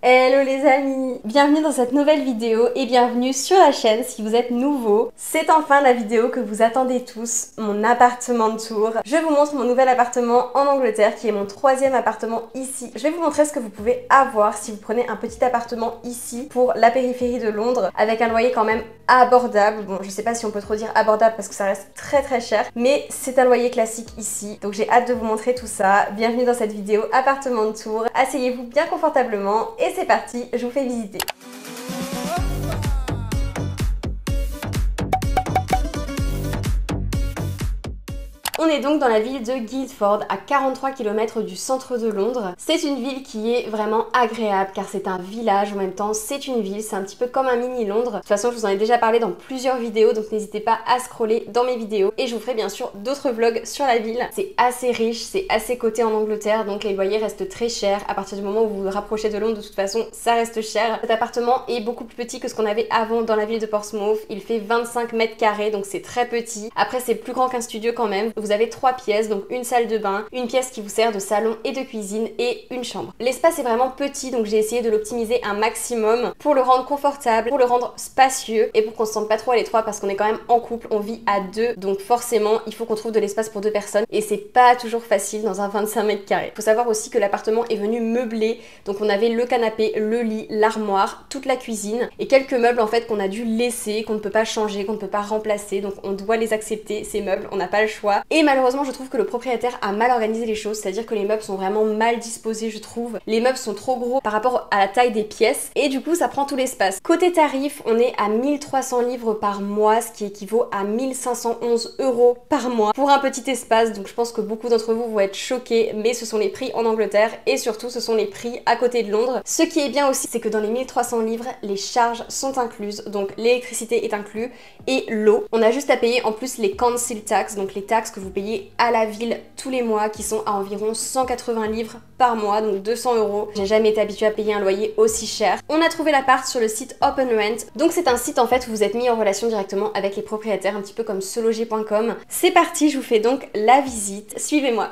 Hello les amis, bienvenue dans cette nouvelle vidéo et bienvenue sur la chaîne si vous êtes nouveau. C'est enfin la vidéo que vous attendez tous, mon appartement de tour. Je vous montre mon nouvel appartement en Angleterre qui est mon troisième appartement ici. Je vais vous montrer ce que vous pouvez avoir si vous prenez un petit appartement ici pour la périphérie de Londres avec un loyer quand même abordable. Bon, je sais pas si on peut trop dire abordable parce que ça reste très cher, mais c'est un loyer classique ici. Donc j'ai hâte de vous montrer tout ça. Bienvenue dans cette vidéo appartement de tour. Asseyez-vous bien confortablement et c'est parti, je vous fais visiter. On est donc dans la ville de Guildford, à 43 km du centre de Londres. C'est une ville qui est vraiment agréable car c'est un village, en même temps c'est une ville, c'est un petit peu comme un mini Londres. De toute façon je vous en ai déjà parlé dans plusieurs vidéos, donc n'hésitez pas à scroller dans mes vidéos. Et je vous ferai bien sûr d'autres vlogs sur la ville. C'est assez riche, c'est assez coté en Angleterre, donc les loyers restent très chers. À partir du moment où vous vous rapprochez de Londres, de toute façon ça reste cher. Cet appartement est beaucoup plus petit que ce qu'on avait avant dans la ville de Portsmouth. Il fait 25 mètres carrés, donc c'est très petit. Après c'est plus grand qu'un studio quand même. Vous avez 3 pièces, donc une salle de bain, une pièce qui vous sert de salon et de cuisine et une chambre. L'espace est vraiment petit, donc j'ai essayé de l'optimiser un maximum pour le rendre confortable, pour le rendre spacieux et pour qu'on se sente pas trop à l'étroit parce qu'on est quand même en couple, on vit à deux, donc forcément il faut qu'on trouve de l'espace pour deux personnes et c'est pas toujours facile dans un 25 mètres carrés. Faut savoir aussi que l'appartement est venu meublé, donc on avait le canapé, le lit, l'armoire, toute la cuisine et quelques meubles en fait qu'on a dû laisser, qu'on ne peut pas changer, qu'on ne peut pas remplacer, donc on doit les accepter ces meubles, on n'a pas le choix. Et malheureusement je trouve que le propriétaire a mal organisé les choses, c'est-à-dire que les meubles sont vraiment mal disposés je trouve. Les meubles sont trop gros par rapport à la taille des pièces et du coup ça prend tout l'espace. Côté tarif, on est à 1300 livres par mois, ce qui équivaut à 1511 € par mois pour un petit espace, donc je pense que beaucoup d'entre vous vont être choqués, mais ce sont les prix en Angleterre et surtout ce sont les prix à côté de Londres. Ce qui est bien aussi, c'est que dans les 1300 livres, les charges sont incluses, donc l'électricité est inclus et l'eau. On a juste à payer en plus les council tax, donc les taxes que vous payez à la ville tous les mois qui sont à environ 180 livres par mois, donc 200 €. J'ai jamais été habituée à payer un loyer aussi cher. On a trouvé l'appart sur le site Open Rent, donc c'est un site en fait où vous êtes mis en relation directement avec les propriétaires, un petit peu comme seloger.com. C'est parti, je vous fais donc la visite, suivez-moi.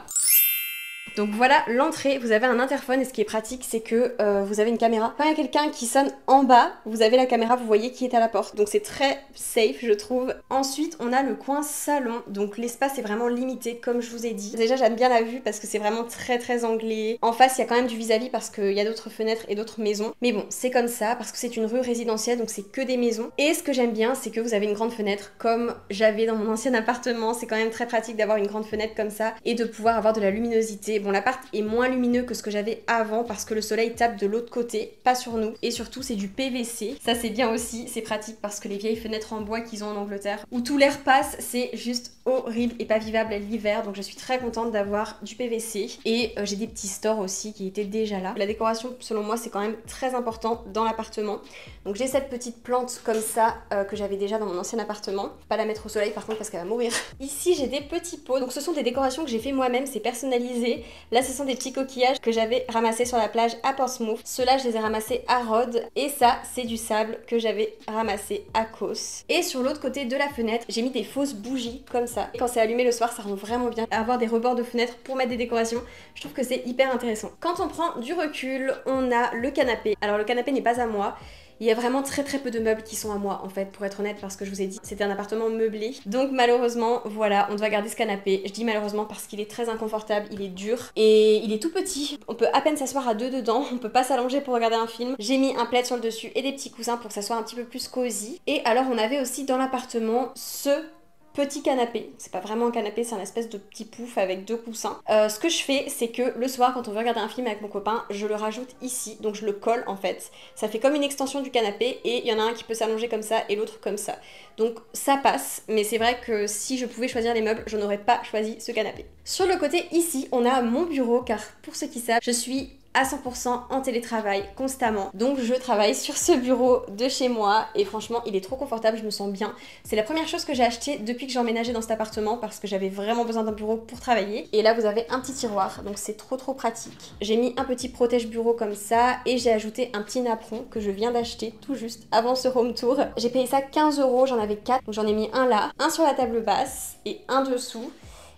Donc voilà l'entrée, vous avez un interphone et ce qui est pratique c'est que vous avez une caméra. Quand il y a quelqu'un qui sonne en bas, vous avez la caméra, vous voyez qui est à la porte. Donc c'est très safe je trouve. Ensuite on a le coin salon, donc l'espace est vraiment limité comme je vous ai dit. Déjà j'aime bien la vue parce que c'est vraiment très anglais. En face il y a quand même du vis-à-vis parce qu'il y a d'autres fenêtres et d'autres maisons. Mais bon c'est comme ça parce que c'est une rue résidentielle donc c'est que des maisons. Et ce que j'aime bien c'est que vous avez une grande fenêtre comme j'avais dans mon ancien appartement. C'est quand même très pratique d'avoir une grande fenêtre comme ça et de pouvoir avoir de la luminosité. Bon, l'appart est moins lumineux que ce que j'avais avant parce que le soleil tape de l'autre côté, pas sur nous. Et surtout, c'est du PVC. Ça, c'est bien aussi. C'est pratique parce que les vieilles fenêtres en bois qu'ils ont en Angleterre, où tout l'air passe, c'est juste horrible et pas vivable l'hiver. Donc, je suis très contente d'avoir du PVC. Et j'ai des petits stores aussi qui étaient déjà là. La décoration, selon moi, c'est quand même très important dans l'appartement. Donc, j'ai cette petite plante comme ça que j'avais déjà dans mon ancien appartement. Pas la mettre au soleil par contre parce qu'elle va mourir. Ici, j'ai des petits pots. Donc, ce sont des décorations que j'ai fait moi-même. C'est personnalisé. Là, ce sont des petits coquillages que j'avais ramassés sur la plage à Portsmouth. Ceux-là, je les ai ramassés à Rhodes. Et ça, c'est du sable que j'avais ramassé à Kos. Et sur l'autre côté de la fenêtre, j'ai mis des fausses bougies comme ça. Et quand c'est allumé le soir, ça rend vraiment bien. Avoir des rebords de fenêtre pour mettre des décorations, je trouve que c'est hyper intéressant. Quand on prend du recul, on a le canapé. Alors, le canapé n'est pas à moi. Il y a vraiment très peu de meubles qui sont à moi en fait, pour être honnête, parce que je vous ai dit c'était un appartement meublé. Donc malheureusement, voilà, on doit garder ce canapé. Je dis malheureusement parce qu'il est très inconfortable, il est dur et il est tout petit. On peut à peine s'asseoir à deux dedans, on peut pas s'allonger pour regarder un film. J'ai mis un plaid sur le dessus et des petits coussins pour que ça soit un petit peu plus cosy. Et alors on avait aussi dans l'appartement ce petit canapé, c'est pas vraiment un canapé, c'est un espèce de petit pouf avec deux coussins. Ce que je fais, c'est que le soir, quand on veut regarder un film avec mon copain, je le rajoute ici, donc je le colle en fait. Ça fait comme une extension du canapé et il y en a un qui peut s'allonger comme ça et l'autre comme ça. Donc ça passe, mais c'est vrai que si je pouvais choisir les meubles, je n'aurais pas choisi ce canapé. Sur le côté ici, on a mon bureau, car pour ceux qui savent, je suis à 100% en télétravail constamment. Donc je travaille sur ce bureau de chez moi et franchement il est trop confortable, je me sens bien. C'est la première chose que j'ai acheté depuis que j'ai emménagé dans cet appartement parce que j'avais vraiment besoin d'un bureau pour travailler. Et là vous avez un petit tiroir, donc c'est trop pratique. J'ai mis un petit protège bureau comme ça et j'ai ajouté un petit napperon que je viens d'acheter tout juste avant ce home tour. J'ai payé ça 15 €, j'en avais 4, donc j'en ai mis un là, un sur la table basse et un dessous.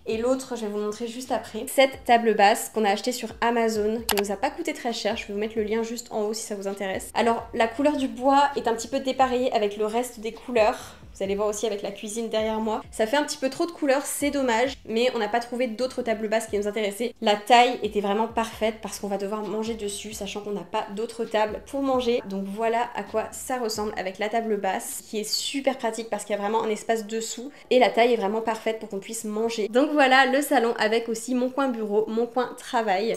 et l'autre je vais vous montrer juste après. Cette table basse qu'on a achetée sur Amazon, qui nous a pas coûté très cher, je vais vous mettre le lien juste en haut si ça vous intéresse. Alors la couleur du bois est un petit peu dépareillée avec le reste des couleurs. Vous allez voir aussi avec la cuisine derrière moi. Ça fait un petit peu trop de couleurs, c'est dommage, mais on n'a pas trouvé d'autres tables basses qui nous intéressaient. La taille était vraiment parfaite parce qu'on va devoir manger dessus, sachant qu'on n'a pas d'autres tables pour manger. Donc voilà à quoi ça ressemble avec la table basse, qui est super pratique parce qu'il y a vraiment un espace dessous et la taille est vraiment parfaite pour qu'on puisse manger. Donc voilà le salon avec aussi mon coin bureau, mon coin travail.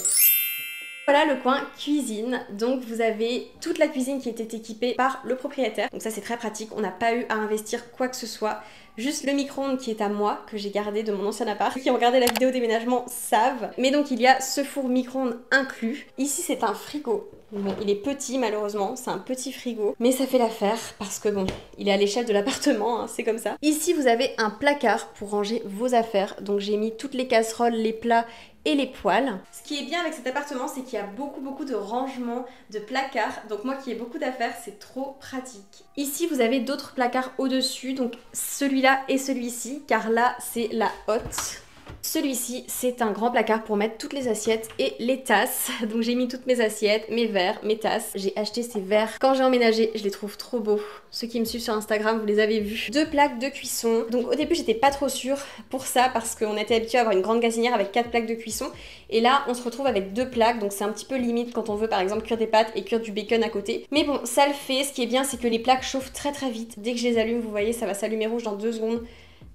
Voilà le coin cuisine, donc vous avez toute la cuisine qui était équipée par le propriétaire, donc ça c'est très pratique, on n'a pas eu à investir quoi que ce soit, juste le micro-ondes qui est à moi, que j'ai gardé de mon ancien appart. Ceux qui ont regardé la vidéo déménagement savent, mais donc il y a ce four micro-ondes inclus. Ici c'est un frigo. Bon, il est petit malheureusement, c'est un petit frigo, mais ça fait l'affaire parce que bon, il est à l'échelle de l'appartement, hein, c'est comme ça. Ici vous avez un placard pour ranger vos affaires, donc j'ai mis toutes les casseroles, les plats et les poêles. Ce qui est bien avec cet appartement, c'est qu'il y a beaucoup de rangements, de placards, donc moi qui ai beaucoup d'affaires, c'est trop pratique. Ici vous avez d'autres placards au-dessus, donc celui-là et celui-ci, car là c'est la hotte. Celui-ci, c'est un grand placard pour mettre toutes les assiettes et les tasses. Donc j'ai mis toutes mes assiettes, mes verres, mes tasses. J'ai acheté ces verres quand j'ai emménagé, je les trouve trop beaux. Ceux qui me suivent sur Instagram, vous les avez vus. 2 plaques de cuisson. Donc au début, j'étais pas trop sûre pour ça parce qu'on était habitué à avoir une grande gazinière avec 4 plaques de cuisson. Et là, on se retrouve avec 2 plaques, donc c'est un petit peu limite quand on veut par exemple cuire des pâtes et cuire du bacon à côté. Mais bon, ça le fait. Ce qui est bien, c'est que les plaques chauffent très vite. Dès que je les allume, vous voyez, ça va s'allumer rouge dans 2 secondes.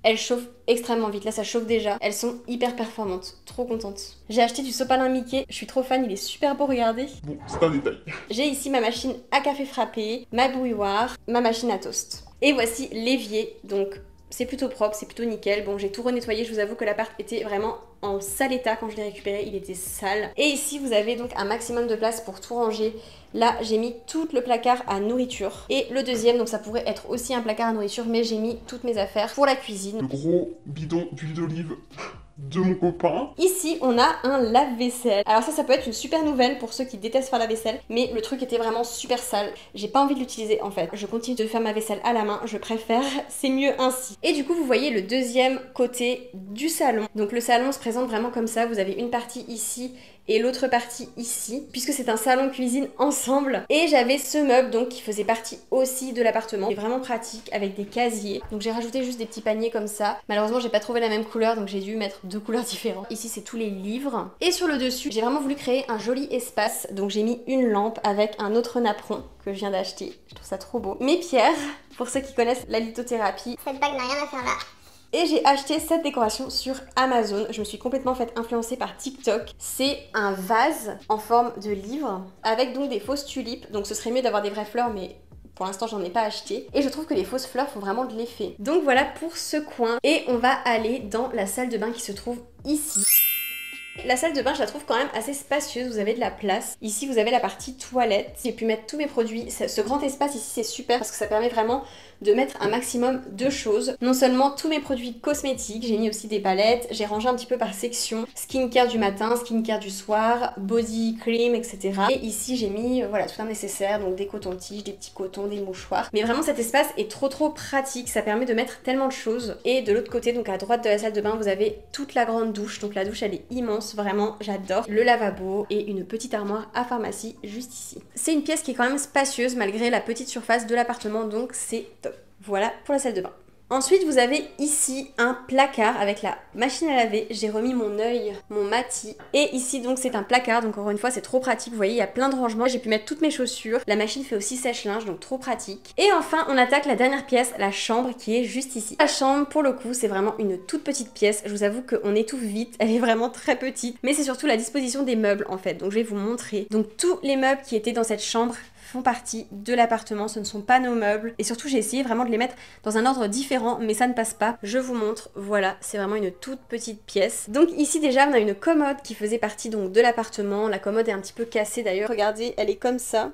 Elles chauffent extrêmement vite, là ça chauffe déjà. Elles sont hyper performantes, trop contente. J'ai acheté du sopalin Mickey, je suis trop fan, il est super beau, regardez. Bon, c'est un détail. J'ai ici ma machine à café frappé, ma bouilloire, ma machine à toast. Et voici l'évier, donc c'est plutôt propre, c'est plutôt nickel. Bon, j'ai tout renettoyé, je vous avoue que l'appart était vraiment en sale état quand je l'ai récupéré, il était sale. Et ici vous avez donc un maximum de place pour tout ranger. Là j'ai mis tout le placard à nourriture. Et le deuxième, donc ça pourrait être aussi un placard à nourriture, mais j'ai mis toutes mes affaires pour la cuisine. Le gros bidon d'huile d'olive de mon copain. Ici on a un lave-vaisselle. Alors ça peut être une super nouvelle pour ceux qui détestent faire la vaisselle, mais le truc était vraiment super sale. J'ai pas envie de l'utiliser en fait. Je continue de faire ma vaisselle à la main, je préfère, c'est mieux ainsi. Et du coup vous voyez le deuxième côté du salon. Donc le salon se présente vraiment comme ça, vous avez une partie ici et l'autre partie ici, puisque c'est un salon cuisine ensemble. Et j'avais ce meuble donc qui faisait partie aussi de l'appartement, qui est vraiment pratique avec des casiers. Donc j'ai rajouté juste des petits paniers comme ça. Malheureusement j'ai pas trouvé la même couleur, donc j'ai dû mettre 2 couleurs différentes. Ici c'est tous les livres. Et sur le dessus, j'ai vraiment voulu créer un joli espace, donc j'ai mis une lampe avec un autre napperon que je viens d'acheter. Je trouve ça trop beau. Mes pierres, pour ceux qui connaissent la lithothérapie. Cette bague n'a rien à faire là. Et j'ai acheté cette décoration sur Amazon. Je me suis complètement fait influencer par TikTok. C'est un vase en forme de livre avec donc des fausses tulipes. Donc ce serait mieux d'avoir des vraies fleurs, mais pour l'instant j'en ai pas acheté. Et je trouve que les fausses fleurs font vraiment de l'effet. Donc voilà pour ce coin. Et on va aller dans la salle de bain qui se trouve ici. La salle de bain, je la trouve quand même assez spacieuse, vous avez de la place. Ici, vous avez la partie toilette. J'ai pu mettre tous mes produits. Ce grand espace ici, c'est super parce que ça permet vraiment de mettre un maximum de choses. Non seulement tous mes produits cosmétiques, j'ai mis aussi des palettes, j'ai rangé un petit peu par section. Skincare du matin, skincare du soir, body cream, etc. Et ici, j'ai mis voilà, tout un nécessaire, donc des cotons-tiges, des petits cotons, des mouchoirs. Mais vraiment, cet espace est trop pratique, ça permet de mettre tellement de choses. Et de l'autre côté, donc à droite de la salle de bain, vous avez toute la grande douche. Donc la douche, elle est immense, vraiment, j'adore. Le lavabo et une petite armoire à pharmacie juste ici. C'est une pièce qui est quand même spacieuse malgré la petite surface de l'appartement, donc c'est top. Voilà pour la salle de bain. Ensuite, vous avez ici un placard avec la machine à laver. J'ai remis mon œil, mon mati. Et ici, donc, c'est un placard. Donc, encore une fois, c'est trop pratique. Vous voyez, il y a plein de rangements. J'ai pu mettre toutes mes chaussures. La machine fait aussi sèche-linge, donc trop pratique. Et enfin, on attaque la dernière pièce, la chambre, qui est juste ici. La chambre, pour le coup, c'est vraiment une toute petite pièce. Je vous avoue qu'on étouffe vite. Elle est vraiment très petite. Mais c'est surtout la disposition des meubles, en fait. Donc, je vais vous montrer. Donc, tous les meubles qui étaient dans cette chambre font partie de l'appartement, ce ne sont pas nos meubles. Et surtout, j'ai essayé vraiment de les mettre dans un ordre différent, mais ça ne passe pas. Je vous montre, voilà, c'est vraiment une toute petite pièce. Donc ici déjà, on a une commode qui faisait partie donc de l'appartement. La commode est un petit peu cassée d'ailleurs. Regardez, elle est comme ça.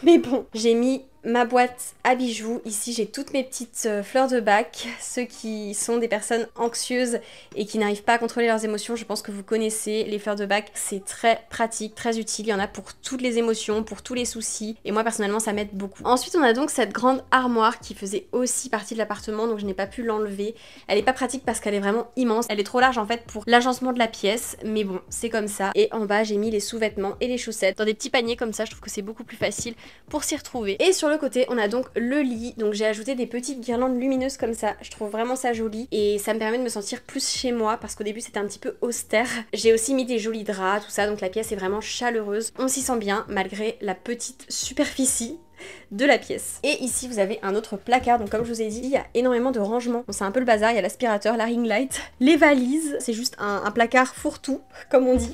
Mais bon, j'ai mis ma boîte à bijoux. Ici j'ai toutes mes petites fleurs de bac. Ceux qui sont des personnes anxieuses et qui n'arrivent pas à contrôler leurs émotions, je pense que vous connaissez les fleurs de bac. C'est très pratique, très utile. Il y en a pour toutes les émotions, pour tous les soucis. Et moi personnellement ça m'aide beaucoup. Ensuite on a donc cette grande armoire qui faisait aussi partie de l'appartement, donc je n'ai pas pu l'enlever. Elle est pas pratique parce qu'elle est vraiment immense. Elle est trop large en fait pour l'agencement de la pièce. Mais bon, c'est comme ça. Et en bas j'ai mis les sous-vêtements et les chaussettes dans des petits paniers comme ça. Je trouve que c'est beaucoup plus facile pour s'y retrouver. Et sur le côté on a donc le lit, donc j'ai ajouté des petites guirlandes lumineuses comme ça, je trouve vraiment ça joli et ça me permet de me sentir plus chez moi parce qu'au début c'était un petit peu austère. J'ai aussi mis des jolis draps, tout ça, donc la pièce est vraiment chaleureuse, on s'y sent bien malgré la petite superficie de la pièce. Et ici vous avez un autre placard, donc comme je vous ai dit il y a énormément de rangements, bon, c'est un peu le bazar, il y a l'aspirateur, la ring light, les valises, c'est juste un placard fourre-tout comme on dit.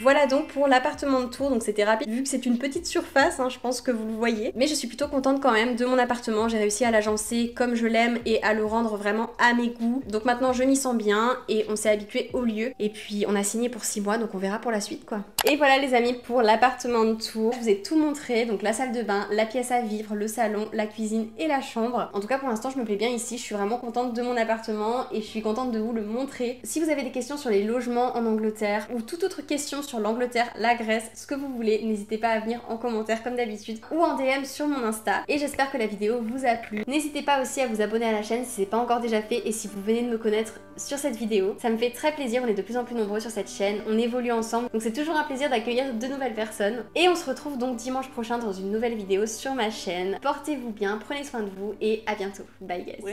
Voilà donc pour l'appartement de Tours, donc c'était rapide vu que c'est une petite surface, hein, je pense que vous le voyez. Mais je suis plutôt contente quand même de mon appartement, j'ai réussi à l'agencer comme je l'aime et à le rendre vraiment à mes goûts. Donc maintenant je m'y sens bien et on s'est habitué au lieu. Et puis on a signé pour 6 mois donc on verra pour la suite quoi. Et voilà les amis pour l'appartement de Tours, je vous ai tout montré, donc la salle de bain, la pièce à vivre, le salon, la cuisine et la chambre. En tout cas pour l'instant je me plais bien ici, je suis vraiment contente de mon appartement et je suis contente de vous le montrer. Si vous avez des questions sur les logements en Angleterre ou toute autre question sur l'Angleterre, la Grèce, ce que vous voulez, n'hésitez pas à venir en commentaire comme d'habitude ou en DM sur mon Insta. Et j'espère que la vidéo vous a plu. N'hésitez pas aussi à vous abonner à la chaîne si c'est pas encore déjà fait et si vous venez de me connaître sur cette vidéo. Ça me fait très plaisir, on est de plus en plus nombreux sur cette chaîne, on évolue ensemble, donc c'est toujours un plaisir d'accueillir de nouvelles personnes. Et on se retrouve donc dimanche prochain dans une nouvelle vidéo sur ma chaîne. Portez-vous bien, prenez soin de vous et à bientôt. Bye guys.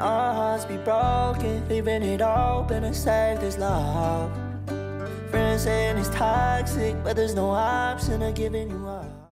Our hearts be broken, leaving it open and save this love. Friends saying it's toxic, but there's no option of giving you up.